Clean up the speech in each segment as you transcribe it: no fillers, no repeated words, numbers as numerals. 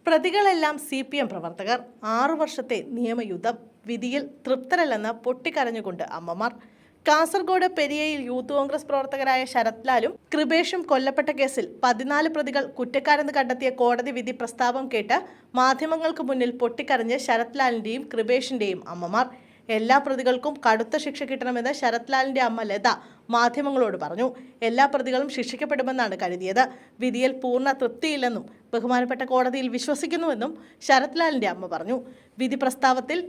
പ്രതികളെല്ലാം CPM പ്രവർത്തകർ. 6 വർഷത്തെ നിയമയുദ്ധം. വിധിയിൽ തൃപ്തരല്ലെന്ന് പൊട്ടിക്കരഞ്ഞുകൊണ്ട് അമ്മമാർ. കാസർഗോഡ് പെരിയയിൽ യൂത്ത് കോൺഗ്രസ് പ്രവർത്തകരായ ശരത് ലാലും കൃപേഷും കൊല്ലപ്പെട്ട കേസിൽ 14 പ്രതികൾ കുറ്റക്കാരെന്ന് കണ്ടെത്തിയ കോടതി വിധി പ്രസ്താവം കേട്ട് മാധ്യമങ്ങൾക്ക് മുന്നിൽ പൊട്ടിക്കരഞ്ഞ് ശരത് ലാലിന്റെയും കൃപേഷിന്റെയും അമ്മമാർ. എല്ലാ പ്രതികൾക്കും കടുത്ത ശിക്ഷ കിട്ടണമെന്ന് ശരത് ലാലിന്റെ അമ്മ ലത മാധ്യമങ്ങളോട് പറഞ്ഞു. എല്ലാ പ്രതികളും ശിക്ഷിക്കപ്പെടുമെന്നാണ് കരുതിയത്. വിധിയിൽ പൂർണ്ണ തൃപ്തിയില്ലെന്നും ബഹുമാനപ്പെട്ട കോടതിയിൽ വിശ്വസിക്കുന്നുവെന്നും ശരത് ലാലിന്റെ അമ്മ പറഞ്ഞു. വിധി പ്രസ്താവത്തിൽ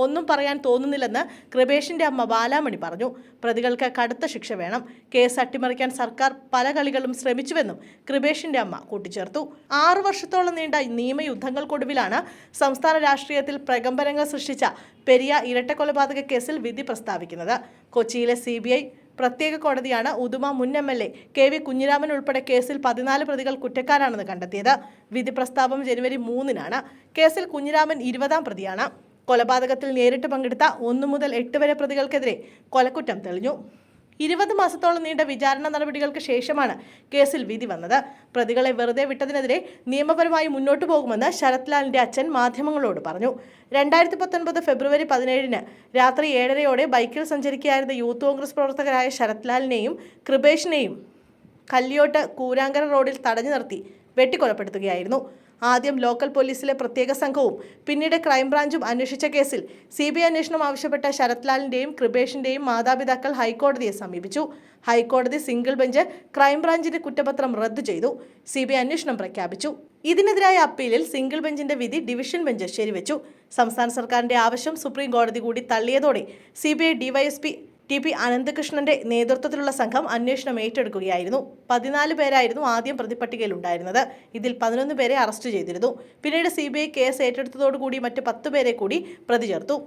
ഒന്നും പറയാൻ തോന്നുന്നില്ലെന്ന് കൃപേഷിന്റെ അമ്മ ബാലാമണി പറഞ്ഞു. പ്രതികൾക്ക് കടുത്ത ശിക്ഷ വേണം. കേസ് അട്ടിമറിക്കാൻ സർക്കാർ പല കളികളും ശ്രമിച്ചുവെന്നും കൃപേഷിന്റെ അമ്മ കൂട്ടിച്ചേർത്തു. 6 വർഷത്തോളം നീണ്ട നിയമയുദ്ധങ്ങൾക്കൊടുവിലാണ് സംസ്ഥാന രാഷ്ട്രീയത്തിൽ പ്രകമ്പനങ്ങൾ സൃഷ്ടിച്ച പെരിയ ഇരട്ടക്കൊലപാതക കേസിൽ വിധി പ്രസ്താവിക്കുന്നത്. കൊച്ചിയിലെ CBI പ്രത്യേക കോടതിയാണ് ഉദുമ മുൻ MLA KV കുഞ്ഞിരാമൻ ഉൾപ്പെടെ കേസിൽ 14 പ്രതികൾ കുറ്റക്കാരാണെന്ന് കണ്ടെത്തിയത്. വിധി പ്രസ്താവം ജനുവരി 3-നാണ്. കേസിൽ കുഞ്ഞിരാമൻ 20-ാം പ്രതിയാണ്. കൊലപാതകത്തിൽ നേരിട്ട് പങ്കെടുത്ത 1 മുതൽ 8 വരെ പ്രതികൾക്കെതിരെ കൊലക്കുറ്റം തെളിഞ്ഞു. 20 മാസത്തോളം നീണ്ട വിചാരണ നടപടികൾക്ക് ശേഷമാണ് കേസിൽ വിധി വന്നത്. പ്രതികളെ വെറുതെ വിട്ടതിനെതിരെ നിയമപരമായി മുന്നോട്ടു പോകുമെന്ന് ശരത് ലാലിന്റെ അച്ഛൻ മാധ്യമങ്ങളോട് പറഞ്ഞു. 2019 ഫെബ്രുവരി 17-ന് രാത്രി 7:30-ഓടെ ബൈക്കിൽ സഞ്ചരിക്കുകയായിരുന്ന യൂത്ത് കോൺഗ്രസ് പ്രവർത്തകരായ ശരത് ലാലിനെയും കൃപേഷിനെയും കല്ലിയോട്ട് കൂരാങ്കര റോഡിൽ തടഞ്ഞു നിർത്തി വെട്ടിക്കൊലപ്പെടുത്തുകയായിരുന്നു. ആദ്യം ലോക്കൽ പോലീസിലെ പ്രത്യേക സംഘവും പിന്നീട് ക്രൈംബ്രാഞ്ചും അന്വേഷിച്ച കേസിൽ CBI അന്വേഷണം ആവശ്യപ്പെട്ട ശരത് ലാലിന്റെയും കൃപേഷിന്റെയും മാതാപിതാക്കൾ ഹൈക്കോടതിയെ സമീപിച്ചു. ഹൈക്കോടതി സിംഗിൾ ബെഞ്ച് ക്രൈംബ്രാഞ്ചിന്റെ കുറ്റപത്രം റദ്ദു ചെയ്തു. CBI അന്വേഷണം പ്രഖ്യാപിച്ചു. ഇതിനെതിരായ അപ്പീലിൽ സിംഗിൾ ബെഞ്ചിന്റെ വിധി ഡിവിഷൻ ബെഞ്ച് ശരിവെച്ചു. സംസ്ഥാന സർക്കാരിന്റെ ആവശ്യം സുപ്രീം കോടതി കൂടി തള്ളിയതോടെ CBI DYSP TP അനന്തകൃഷ്ണന്റെ നേതൃത്വത്തിലുള്ള സംഘം അന്വേഷണം ഏറ്റെടുക്കുകയായിരുന്നു. 14 പേരായിരുന്നു ആദ്യം പ്രതിപട്ടികയിൽ ഉണ്ടായിരുന്നത്. ഇതിൽ 11 പേരെ അറസ്റ്റ് ചെയ്തിരുന്നു. പിന്നീട് CBI കേസ് ഏറ്റെടുത്തതോടുകൂടി മറ്റ് 10 പേരെ കൂടി പ്രതി ചേർത്തു.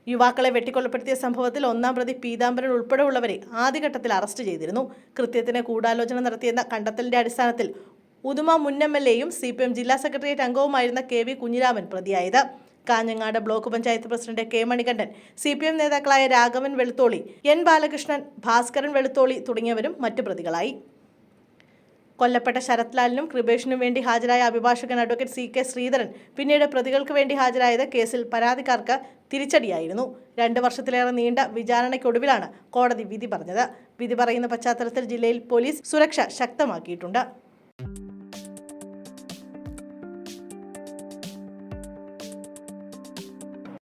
യുവാക്കളെ വെട്ടിക്കൊലപ്പെടുത്തിയ സംഭവത്തിൽ 1-ാം പ്രതി പീതാംബരൻ ഉൾപ്പെടെയുള്ളവരെ ആദ്യഘട്ടത്തിൽ അറസ്റ്റ് ചെയ്തിരുന്നു. കൃത്യത്തിന് ഗൂഢാലോചന നടത്തിയെന്ന കണ്ടെത്തലിന്റെ അടിസ്ഥാനത്തിൽ ഉദുമ മുൻ MLA-യും CPM ജില്ലാ സെക്രട്ടേറിയറ്റ് അംഗവുമായിരുന്ന KV കുഞ്ഞിരാമൻ പ്രതിയായത്. Kanhangad block panchayat president K Manikandan, CPM നേതാക്കളായ രാഘവൻ വെളുത്തോളി, N ബാലകൃഷ്ണൻ, ഭാസ്കരൻ വെളുത്തോളി തുടങ്ങിയവരും മറ്റു പ്രതികളായി. കൊല്ലപ്പെട്ട ശരത് ലാലിനും കൃപേഷിനും വേണ്ടി ഹാജരായ അഭിഭാഷകൻ അഡ്വക്കേറ്റ് CK ശ്രീധരൻ പിന്നീട് പ്രതികൾക്ക് വേണ്ടി ഹാജരായത് കേസിൽ പരാതിക്കാർക്ക് തിരിച്ചടിയായിരുന്നു. 2 വർഷത്തിലേറെ നീണ്ട വിചാരണയ്ക്കൊടുവിലാണ് കോടതി വിധി പറഞ്ഞത്. വിധി പറയുന്ന പശ്ചാത്തലത്തിൽ ജില്ലയിൽ പോലീസ് സുരക്ഷ ശക്തമാക്കിയിട്ടുണ്ട്.